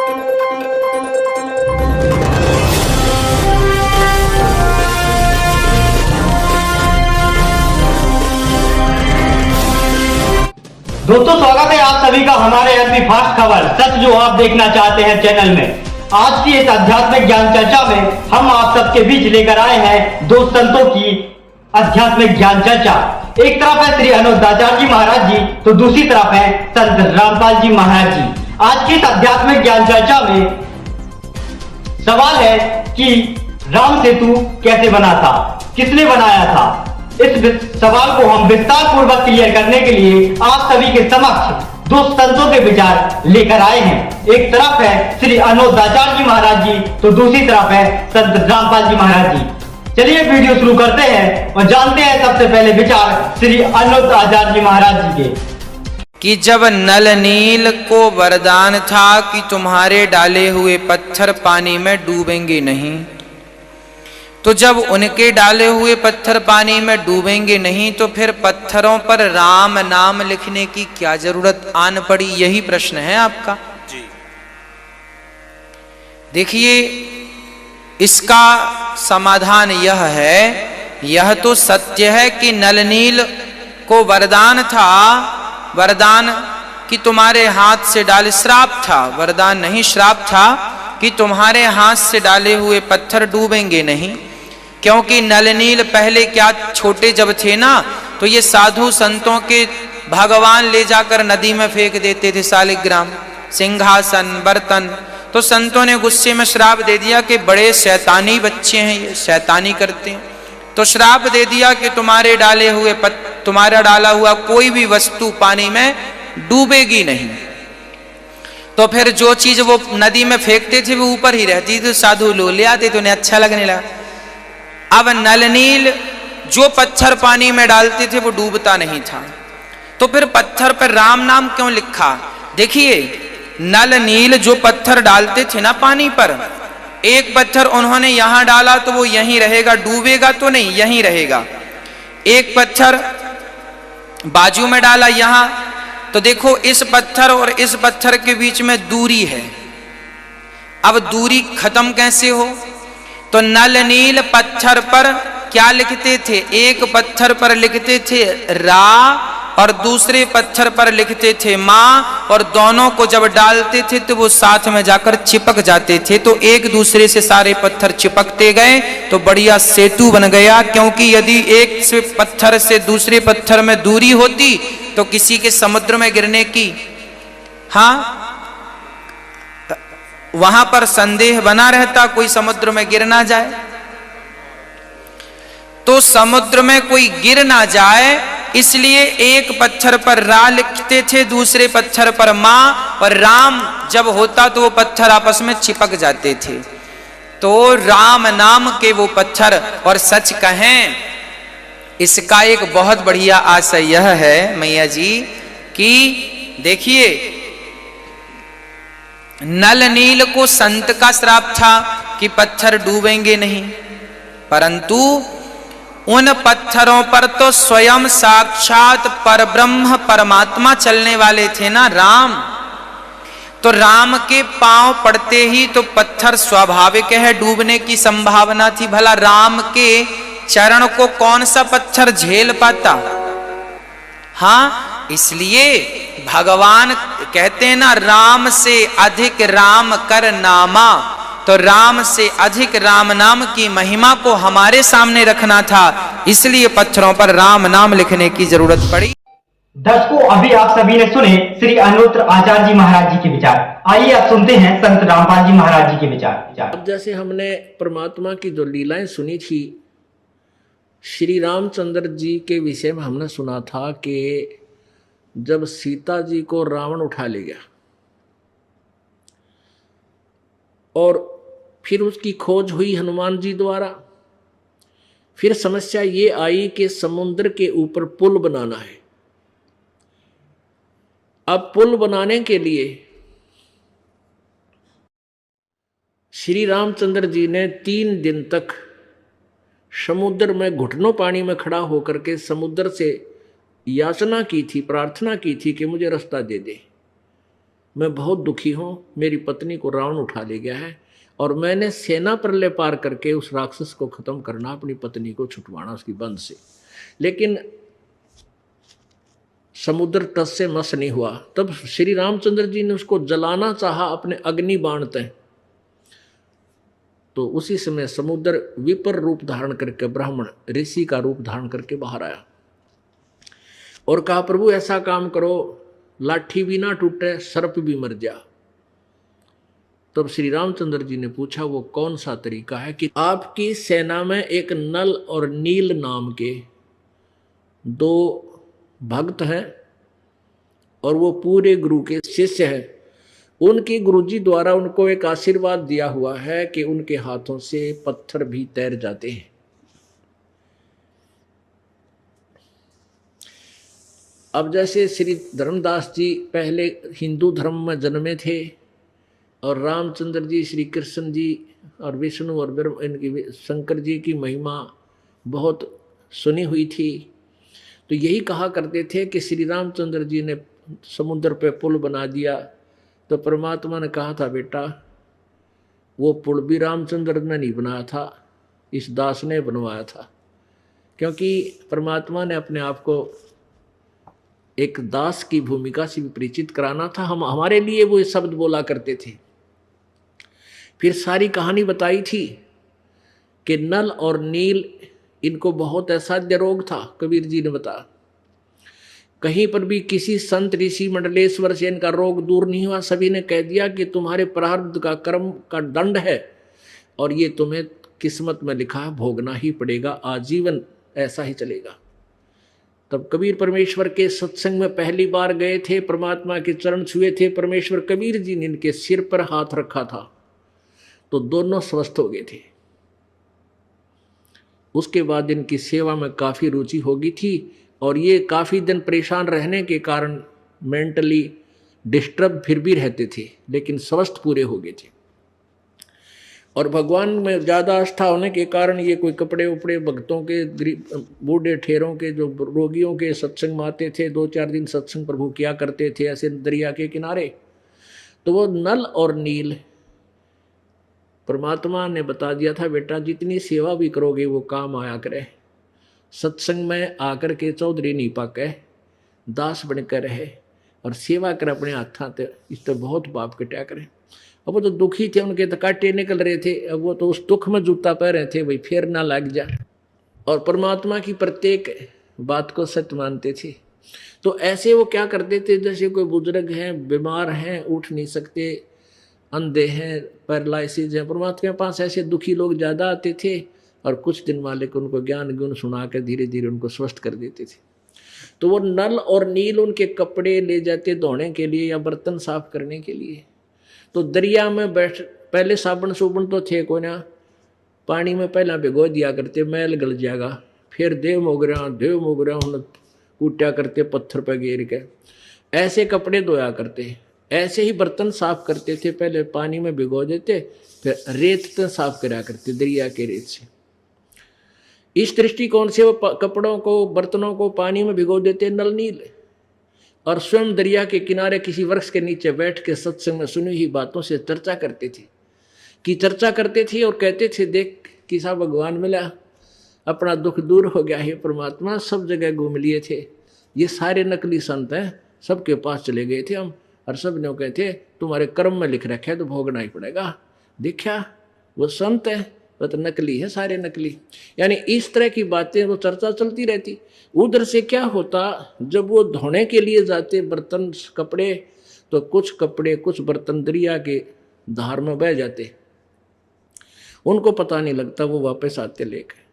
दोस्तों स्वागत है आप सभी का हमारे एमपी फास्ट खबर सच जो आप देखना चाहते हैं चैनल में। आज की इस आध्यात्मिक ज्ञान चर्चा में हम आप सबके बीच लेकर आए हैं दो संतों की आध्यात्मिक ज्ञान चर्चा। एक तरफ है श्री अनुदाचार्य जी महाराज जी, तो दूसरी तरफ है संत रामपाल जी महाराज जी। आज की इस आध्यात्मिक ज्ञान चर्चा में सवाल है कि राम सेतु कैसे बना था, किसने बनाया था। इस सवाल को हम विस्तार पूर्वक क्लियर करने के लिए आप सभी के समक्ष दो संतों के विचार लेकर आए हैं। एक तरफ है श्री अनुदाचार्य जी महाराज जी, तो दूसरी तरफ है संत रामपाल जी महाराज जी। चलिए वीडियो शुरू करते हैं और जानते हैं सबसे पहले विचार श्री अनुदाचार्य जी महाराज जी के। कि जब नल नील को वरदान था कि तुम्हारे डाले हुए पत्थर पानी में डूबेंगे नहीं, तो जब उनके डाले हुए पत्थर पानी में डूबेंगे नहीं तो फिर पत्थरों पर राम नाम लिखने की क्या जरूरत आन पड़ी, यही प्रश्न है आपका जी। देखिए इसका समाधान यह है, यह तो सत्य है कि नलनील को वरदान था, वरदान कि तुम्हारे हाथ से डाले, श्राप था, वरदान नहीं श्राप था कि तुम्हारे हाथ से डाले हुए पत्थर डूबेंगे नहीं। क्योंकि नलनील पहले क्या छोटे जब थे ना, तो ये साधु संतों के भगवान ले जाकर नदी में फेंक देते थे, शालिग्राम, सिंहासन, बर्तन। तो संतों ने गुस्से में श्राप दे दिया कि बड़े शैतानी बच्चे हैं, ये शैतानी करते हैं। तो श्राप दे दिया कि तुम्हारे डाले हुए तुम्हारा डाला हुआ कोई भी वस्तु पानी में डूबेगी नहीं। तो फिर जो चीज वो नदी में फेंकते थे वो ऊपर ही रहती, तो साधु लोग ले आते तो उन्हें अच्छा लगने लगा। अब नलनील जो पत्थर पानी में डालते थे वो डूबता नहीं था, तो फिर पत्थर पर राम नाम क्यों लिखा। देखिए नलनील जो पत्थर डालते थे ना पानी पर, एक पत्थर उन्होंने यहां डाला तो वो यहीं रहेगा, डूबेगा तो नहीं, यहीं रहेगा। एक पत्थर बाजू में डाला यहां, तो देखो इस पत्थर और इस पत्थर के बीच में दूरी है। अब दूरी खत्म कैसे हो, तो नलनील पत्थर पर क्या लिखते थे, एक पत्थर पर लिखते थे रा और दूसरे पत्थर पर लिखते थे मां, और दोनों को जब डालते थे तो वो साथ में जाकर चिपक जाते थे। तो एक दूसरे से सारे पत्थर चिपकते गए तो बढ़िया सेतु बन गया। क्योंकि यदि एक से पत्थर से दूसरे पत्थर में दूरी होती तो किसी के समुद्र में गिरने की वहां पर संदेह बना रहता, कोई समुद्र में गिर ना जाए। तो समुद्र में कोई गिर ना जाए इसलिए एक पत्थर पर रा लिखते थे, दूसरे पत्थर पर मां, और राम जब होता तो वो पत्थर आपस में चिपक जाते थे। तो राम नाम के वो पत्थर, और सच कहें इसका एक बहुत बढ़िया आशय यह है मैया जी कि देखिए नलनील को संत का श्राप था कि पत्थर डूबेंगे नहीं, परंतु उन पत्थरों पर तो स्वयं साक्षात परब्रह्म परमात्मा चलने वाले थे ना, राम। तो राम के पांव पड़ते ही तो पत्थर स्वाभाविक है डूबने की संभावना थी। भला राम के चरण को कौन सा पत्थर झेल पाता। इसलिए भगवान कहते हैं ना, राम से अधिक राम कर नामा। तो राम से अधिक राम नाम की महिमा को हमारे सामने रखना था, इसलिए पत्थरों पर राम नाम लिखने की जरूरत पड़ी। दर्शकों अभी आप सभी ने सुने श्री अनुत्र आचार्य जी महाराज जी के विचार। आइए अब सुनते हैं संत रामपाल जी महाराज जी के विचार। अब जैसे हमने परमात्मा की जो लीलाएं सुनी थी, श्री रामचंद्र जी के विषय में हमने सुना था कि जब सीता जी को रावण उठा ले गया और फिर उसकी खोज हुई हनुमान जी द्वारा, फिर समस्या ये आई कि समुद्र के ऊपर पुल बनाना है। अब पुल बनाने के लिए श्री रामचंद्र जी ने 3 दिन तक समुद्र में घुटनों पानी में खड़ा होकर के समुद्र से याचना की थी, प्रार्थना की थी कि मुझे रास्ता दे दे, मैं बहुत दुखी हूँ, मेरी पत्नी को रावण उठा ले गया है और मैंने सेना प्रलय पार करके उस राक्षस को खत्म करना, अपनी पत्नी को छुटवाना उसकी बंध से, लेकिन समुद्र तट से मस नहीं हुआ। तब श्री रामचंद्र जी ने उसको जलाना चाहा अपने अग्नि बाण से, तो उसी समय समुद्र विपर रूप धारण करके ब्राह्मण ऋषि का रूप धारण करके बाहर आया और कहा, प्रभु ऐसा काम करो, लाठी भी ना टूटे, सर्प भी मर जा। तब श्री रामचंद्र जी ने पूछा, वो कौन सा तरीका है कि आपकी सेना में एक नल और नील नाम के दो भक्त हैं और वो पूरे गुरु के शिष्य हैं। उनके गुरुजी द्वारा उनको एक आशीर्वाद दिया हुआ है कि उनके हाथों से पत्थर भी तैर जाते हैं। अब जैसे श्री धर्मदास जी पहले हिंदू धर्म में जन्मे थे और रामचंद्र जी, श्री कृष्ण जी और विष्णु और ब्रह्म, इनकी शंकर जी की महिमा बहुत सुनी हुई थी, तो यही कहा करते थे कि श्री रामचंद्र जी ने समुद्र पे पुल बना दिया, तो परमात्मा ने कहा था, बेटा वो पुल भी रामचंद्र ने नहीं बनाया था, इस दास ने बनवाया था। क्योंकि परमात्मा ने अपने आप को एक दास की भूमिका से भी परिचित कराना था। हमारे लिए वो शब्द बोला करते थे। फिर सारी कहानी बताई थी कि नल और नील, इनको बहुत असाध्य रोग था। कबीर जी ने बताया, कहीं पर भी किसी संत ऋषि मंडलेश्वर से इनका रोग दूर नहीं हुआ। सभी ने कह दिया कि तुम्हारे प्रारब्ध का कर्म का दंड है और ये तुम्हें किस्मत में लिखा है, भोगना ही पड़ेगा, आजीवन ऐसा ही चलेगा। तब कबीर परमेश्वर के सत्संग में पहली बार गए थे, परमात्मा के चरण छुए थे। परमेश्वर कबीर जी ने इनके सिर पर हाथ रखा था तो दोनों स्वस्थ हो गए थे। उसके बाद इनकी सेवा में काफ़ी रुचि होगी थी और ये काफ़ी दिन परेशान रहने के कारण मेंटली डिस्टर्ब फिर भी रहते थे, लेकिन स्वस्थ पूरे हो गए थे। और भगवान में ज़्यादा आस्था होने के कारण ये कोई कपड़े उपड़े भक्तों के, बूढ़े ठेरों के, जो रोगियों के सत्संग में आते थे, 2-4 दिन सत्संग प्रभु किया करते थे ऐसे दरिया के किनारे। तो वो नल और नील परमात्मा ने बता दिया था, बेटा जितनी सेवा भी करोगे वो काम आया करे। सत्संग में आकर के चौधरी नहीं पाके, दास बनकर रहे और सेवा कर अपने हाथा ते, इस तो बहुत पाप कटा करे। अब वो तो दुखी थे, उनके तो कांटे निकल रहे थे, अब वो तो उस दुख में जूता पह रहे थे, भाई फिर ना लग जा। और परमात्मा की प्रत्येक बात को सत्य मानते थे। तो ऐसे वो क्या करते थे, जैसे कोई बुजुर्ग हैं, बीमार हैं, उठ नहीं सकते, अंधे हैं, पैरालिसिस हैं, परमात्मा के पास ऐसे दुखी लोग ज़्यादा आते थे और कुछ दिन मालिक उनको ज्ञान गुण सुना कर धीरे धीरे उनको स्वस्थ कर देते थे। तो वो नल और नील उनके कपड़े ले जाते धोने के लिए या बर्तन साफ करने के लिए। तो दरिया में बैठ, पहले साबुन सुबुन तो थे कोई ना, पानी में पहला भिगो दिया करते, मैल गल जाएगा, फिर देव मोगरा उन कूटा करते पत्थर पर गिर के, ऐसे कपड़े धोया करते, ऐसे ही बर्तन साफ करते थे, पहले पानी में भिगो देते, फिर रेत से साफ करा करते, दरिया के रेत से। इस दृष्टिकोण से वो कपड़ों को, बर्तनों को पानी में भिगो देते नल नील, और स्वयं दरिया के किनारे किसी वृक्ष के नीचे बैठ के सत्संग में सुनी हुई बातों से चर्चा करते थे और कहते थे, देख किसा भगवान मिला, अपना दुख दूर हो गया है, परमात्मा सब जगह घूम लिए थे, ये सारे नकली संत हैं, सबके पास चले गए थे हम, और सब ने कहते तुम्हारे कर्म में लिख रखा है तो भोगना ही पड़ेगा। देखा वो संत है, वो तो नकली है, सारे नकली। यानी इस तरह की बातें वो चर्चा चलती रहती। उधर से क्या होता, जब वो धोने के लिए जाते बर्तन कपड़े, तो कुछ कपड़े कुछ बर्तन दरिया के धार में बह जाते, उनको पता नहीं लगता, वो वापस आते लेके।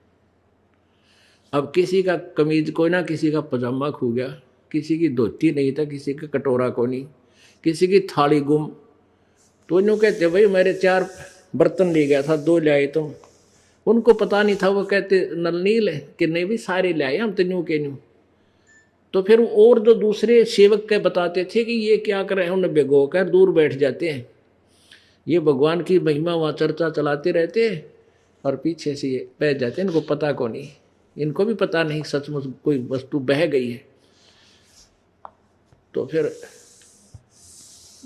अब किसी का कमीज कोई ना, किसी का पजामा खो गया, किसी की धोती नहीं था, किसी का कटोरा को नहीं, किसी की थाली गुम, तो इन्हों कहते भाई मेरे 4 बर्तन ले गया था, 2 ले आए तुम। उनको पता नहीं था, वो कहते नल नील है कि नहीं भी सारे ले आए हम तो न्यू के न्यू। तो फिर और जो दूसरे सेवक के बताते थे कि ये क्या कर रहे हैं, उन्हें भिगो कर दूर बैठ जाते हैं, ये भगवान की महिमा वहाँ चर्चा चलाते रहते हैं और पीछे से ये बह जाते हैं, इनको पता को नहीं, इनको भी पता नहीं सचमुच कोई वस्तु बह गई है। तो फिर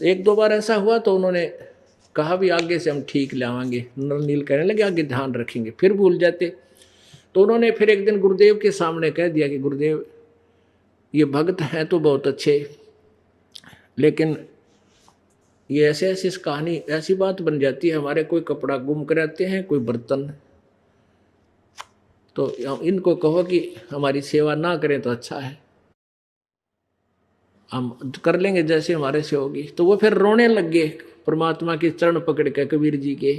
एक दो बार ऐसा हुआ तो उन्होंने कहा भी आगे से हम ठीक ले आवांगे। नलनील कहने लगे आगे ध्यान रखेंगे, फिर भूल जाते। तो उन्होंने फिर एक दिन गुरुदेव के सामने कह दिया कि गुरुदेव ये भक्त हैं तो बहुत अच्छे, लेकिन ये ऐसे ऐसी कहानी ऐसी बात बन जाती है, हमारे कोई कपड़ा गुम कराते हैं, कोई बर्तन, तो इनको कहो कि हमारी सेवा ना करें तो अच्छा है, हम कर लेंगे जैसे हमारे से होगी। तो वो फिर रोने लग गए परमात्मा के चरण पकड़ के कबीर जी के।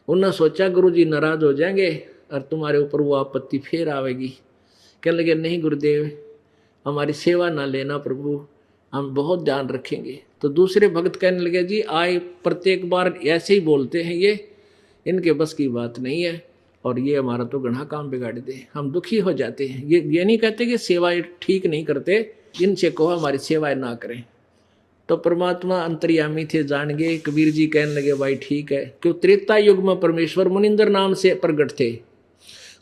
उन्होंने सोचा गुरु जी नाराज हो जाएंगे और तुम्हारे ऊपर वो आपत्ति फिर आवेगी। कहने लगे नहीं गुरुदेव, हमारी सेवा ना लेना प्रभु, हम बहुत ध्यान रखेंगे। तो दूसरे भक्त कहने लगे जी आए प्रत्येक बार ऐसे ही बोलते हैं, ये इनके बस की बात नहीं है और ये हमारा तो घना काम बिगाड़ दे, हम दुखी हो जाते हैं। ये नहीं कहते कि सेवाएं ठीक नहीं करते, इनसे कहो हमारी सेवाएं ना करें। तो परमात्मा अंतर्यामी थे, जान गए। कबीर जी कहने लगे भाई ठीक है, क्यों त्रेता युग में परमेश्वर मुनिंदर नाम से प्रकट थे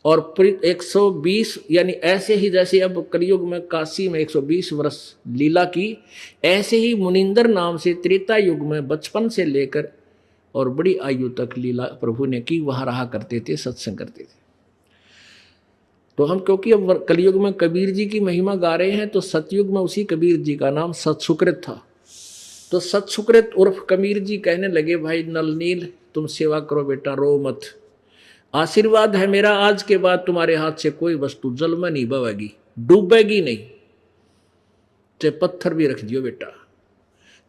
और 120 यानी ऐसे ही जैसे अब कलयुग में काशी में 120 वर्ष लीला की, ऐसे ही मुनिंदर नाम से त्रेता युग में बचपन से लेकर और बड़ी आयु तक लीला प्रभु ने की, वहां रहा करते थे, सत्संग करते थे। तो हम क्योंकि अब कलयुग में कबीर जी की महिमा गा रहे हैं, तो सतयुग में उसी कबीर जी का नाम सतसुकृत था। तो सतसुकृत उर्फ कबीर जी कहने लगे भाई नलनील तुम सेवा करो बेटा, रो मत, आशीर्वाद है मेरा, आज के बाद तुम्हारे हाथ से कोई वस्तु जल में नहीं बहेगी, डूबेगी नहीं, चाहे पत्थर भी रख दियो बेटा।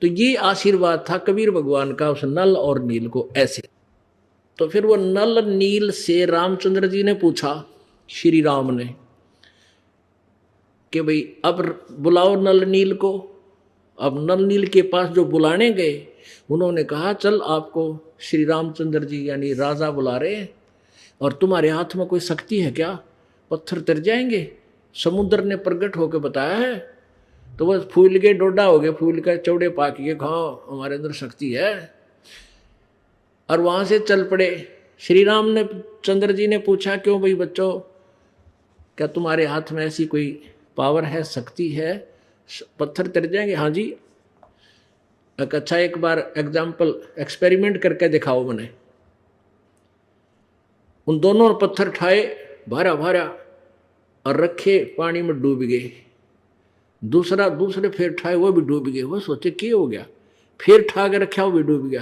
तो ये आशीर्वाद था कबीर भगवान का उस नल और नील को ऐसे। तो फिर वो नल नील से रामचंद्र जी ने पूछा, श्री राम ने, कि भाई अब बुलाओ नल नील को। अब नल नील के पास जो बुलाने गए, उन्होंने कहा चल आपको श्री रामचंद्र जी यानी राजा बुला रहे हैं और तुम्हारे हाथ में कोई शक्ति है क्या, पत्थर तर जाएंगे। समुद्र ने प्रकट होकर बताया है। तो बस फूल के डोडा हो गए, फूल का चौड़े पाक के खाओ, हमारे अंदर शक्ति है। और वहां से चल पड़े। श्री राम ने चंद्र जी ने पूछा क्यों भाई बच्चों, क्या तुम्हारे हाथ में ऐसी कोई पावर है, शक्ति है, पत्थर तर जाएंगे? हाँ जी। अच्छा एक बार एग्जाम्पल एक्सपेरिमेंट करके दिखाओ मैंने। उन दोनों पत्थर ठाए भारा भारा और रखे, पानी में डूब गए। दूसरे फिर ठाए, वो भी डूब गए। वो सोचे क्या हो गया, फिर ठा के रखा, वो भी डूब गया।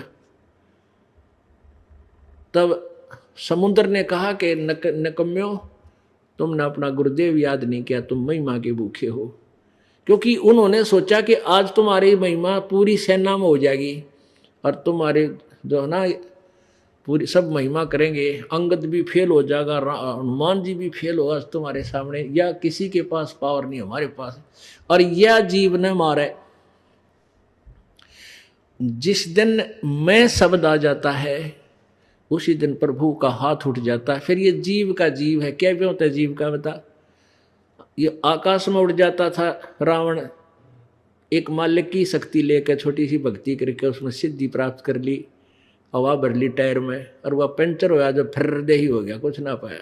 तब समुद्र ने कहा कि नकम्यो, तुमने अपना गुरुदेव याद नहीं किया, तुम महिमा के भूखे हो। क्योंकि उन्होंने सोचा कि आज तुम्हारी महिमा पूरी सेना में हो जाएगी और तुम्हारे जो है ना पूरी सब महिमा करेंगे, अंगद भी फेल हो जाएगा, हनुमान जी भी फेल होगा तुम्हारे सामने, या किसी के पास पावर नहीं, हमारे पास। और यह जीव ने मारे। जिस दिन मैं शब्द आ जाता है उसी दिन प्रभु का हाथ उठ जाता है। फिर ये जीव का जीव है, क्या भी होता है जीव का बता। ये आकाश में उड़ जाता था रावण, एक मालिक की शक्ति लेकर छोटी सी भक्ति करके उसमें सिद्धि प्राप्त कर ली, हवा भर ली टायर में, और वह पंचर होया जब फिर दे ही हो गया, कुछ ना पाया।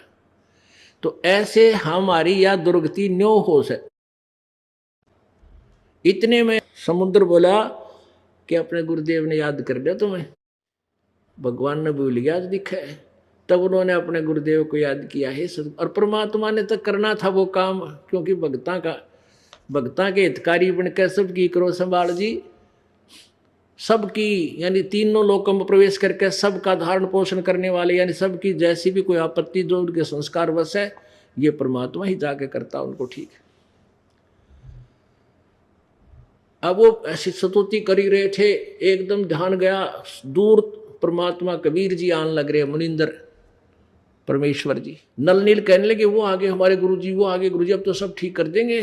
तो ऐसे हमारी या दुर्गति न्यो हो से। इतने में समुद्र बोला कि अपने गुरुदेव ने याद कर दिया तुम्हें, भगवान ने भूल गया आज दिखा है। तब उन्होंने अपने गुरुदेव को याद किया है और परमात्मा ने तो करना था वो काम, क्योंकि भक्ता के हितकारी बनकर सबकी करो संभाल जी, सबकी यानी तीनों लोकों में प्रवेश करके सबका धारण पोषण करने वाले, यानी सबकी जैसी भी कोई आपत्ति जो उनके संस्कार वश है, ये परमात्मा ही जाके करता उनको ठीक है। अब वो ऐसी स्तुति कर ही रहे थे, एकदम ध्यान गया दूर, परमात्मा कबीर जी आने लग रहे, मुनिंदर परमेश्वर जी। नल नील कहने लगे वो आगे हमारे गुरु जी, वो आगे गुरु जी, अब तो सब ठीक कर देंगे।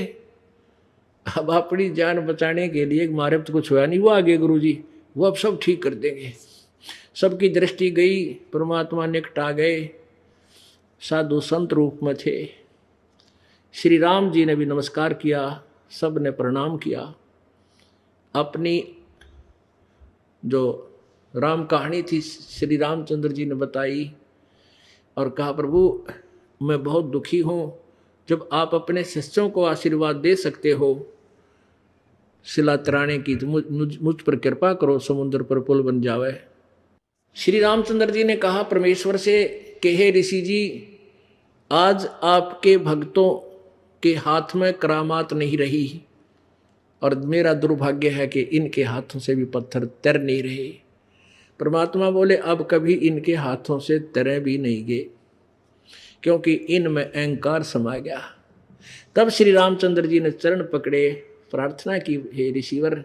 अब अपनी जान बचाने के लिए हमारे तो कुछ हुआ नहीं, वो आगे गुरु जी, वो अब सब ठीक कर देंगे। सबकी दृष्टि गई, परमात्मा निकट आ गए, साधु संत रूप में थे। श्री राम जी ने भी नमस्कार किया, सब ने प्रणाम किया। अपनी जो राम कहानी थी श्री रामचंद्र जी ने बताई और कहा प्रभु मैं बहुत दुखी हूँ, जब आप अपने शिष्यों को आशीर्वाद दे सकते हो शिला तराने की, तो मुझ पर कृपा करो, समुद्र पर पुल बन जावे। श्री रामचंद्र जी ने कहा परमेश्वर से कि हे ऋषि जी, आज आपके भक्तों के हाथ में करामात नहीं रही और मेरा दुर्भाग्य है कि इनके हाथों से भी पत्थर तर नहीं रहे। परमात्मा बोले अब कभी इनके हाथों से तरे भी नहीं गए, क्योंकि इनमें अहंकार समा गया। तब श्री रामचंद्र जी ने चरण पकड़े, प्रार्थना की, हे ऋषिवर,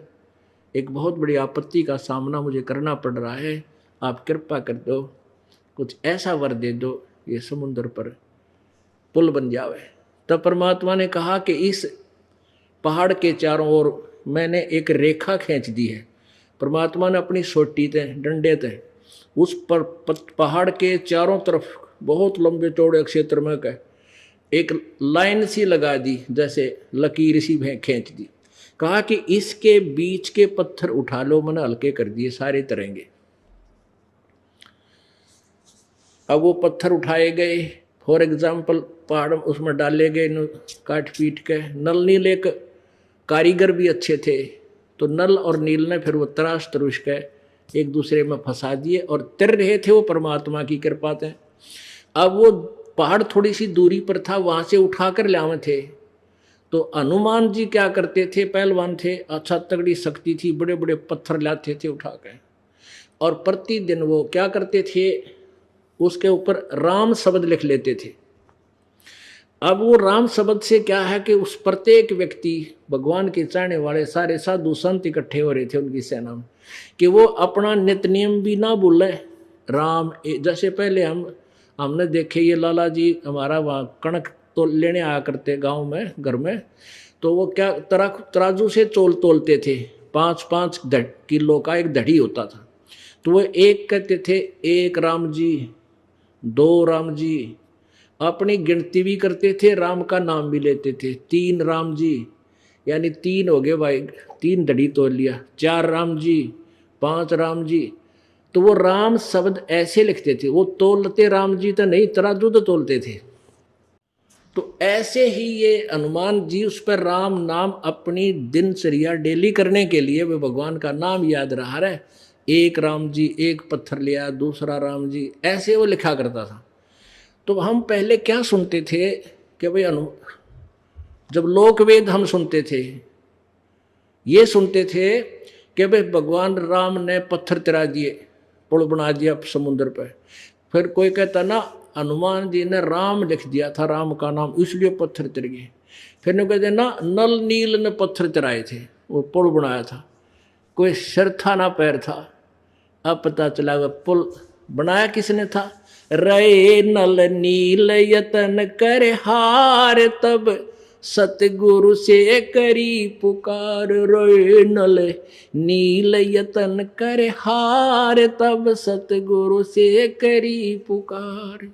एक बहुत बड़ी आपत्ति का सामना मुझे करना पड़ रहा है, आप कृपा कर दो, कुछ ऐसा वर दे दो ये समुद्र पर पुल बन जावे। तब परमात्मा ने कहा कि इस पहाड़ के चारों ओर मैंने एक रेखा खींच दी है। परमात्मा ने अपनी सोटी ते, डंडे ते उस पर पहाड़ के चारों तरफ बहुत लंबे चौड़े क्षेत्र में एक लाइन सी लगा दी, जैसे लकीर सी खींच दी। कहा कि इसके बीच के पत्थर उठा लो, मैंने हल्के कर दिए, सारे तरेंगे। अब वो पत्थर उठाए गए, फॉर एग्जाम्पल पहाड़ उसमें डाले गए, काट पीट के। नल नील एक कारीगर भी अच्छे थे, तो नल और नील ने फिर वो तराश तरुश के एक दूसरे में फंसा दिए और तर रहे थे वो परमात्मा की कृपा से। अब वो पहाड़ थोड़ी सी दूरी पर था, वहां से उठा कर लावे थे। तो हनुमान जी क्या करते थे, पहलवान थे, अच्छा तगड़ी शक्ति थी, बड़े बड़े पत्थर लाते थे उठा के, और प्रतिदिन वो क्या करते थे, उसके ऊपर राम शब्द लिख लेते थे। अब वो राम शब्द से क्या है कि उस प्रत्येक व्यक्ति, भगवान के चाहने वाले सारे साधु संत इकट्ठे हो रहे थे उनकी सेना में, कि वो अपना नित्य नियम भी ना भूले। राम जैसे पहले हमने देखे, ये लाला जी हमारा वहाँ कणक तो लेने आया करते गांव में, घर में, तो वो क्या तराजू से तोलते थे, 5-5 किलो का एक दढ़ी होता था। तो वो एक कहते थे, 1 राम जी, 2 राम जी, अपनी गिनती भी करते थे, राम का नाम भी लेते थे। 3 राम जी, यानी 3 हो गए भाई, 3 दढ़ी तोल लिया। 4 राम जी, 5 राम जी। तो वो राम शब्द ऐसे लिखते थे, वो तोलते राम जी तो नहीं, तराजू तो तोलते थे। तो ऐसे ही ये हनुमान जी उस पर राम नाम अपनी दिनचर्या डेली करने के लिए वे भगवान का नाम याद रहा है। 1 राम जी, 1 पत्थर लिया, 2 राम जी, ऐसे वो लिखा करता था। तो हम पहले क्या सुनते थे कि भाई जब लोक वेद हम सुनते थे, ये सुनते थे कि भाई भगवान राम ने पत्थर तिरा दिए, पुल बना दिया समुद्र पर। फिर कोई कहता ना हनुमान जी ने राम लिख दिया था, राम का नाम, इसलिए पत्थर तिर गए। फिर नहीं कहते ना नल नील ने पत्थर तिराए थे, वो पुल बनाया था, कोई सिर था ना पैर था। अब पता चला वह पुल बनाया किसने था, रे नल नील यतन कर हार, तब सतगुरु से करी पुकार। रे नल नील यतन कर हार, तब सतगुरु से करी पुकार।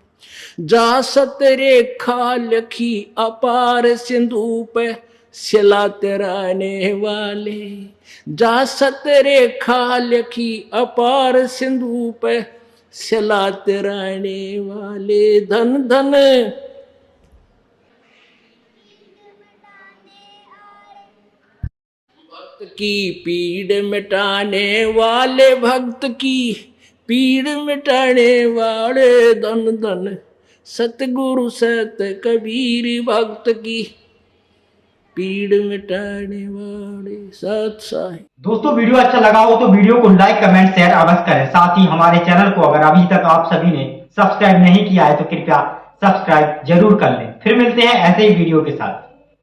जा सत रेखा लखी अपार, सिंधु पे शिला तराने वाले। जा सत रेखा लखी अपार, सिंधु पे शिला तराने वाले। धन धन भक्त की पीड़ मिटाने वाले, भक्त की पीड़ मिटाने वाले। धन धन सतगुरु सत कबीर, भक्त की पीड़ मिटाने वाले सत साहिब। दोस्तों वीडियो अच्छा लगा हो तो वीडियो को लाइक, कमेंट, शेयर अवश्य करें। साथ ही हमारे चैनल को अगर अभी तक आप सभी ने सब्सक्राइब नहीं किया है तो कृपया सब्सक्राइब जरूर कर लें। फिर मिलते हैं ऐसे ही वीडियो के साथ।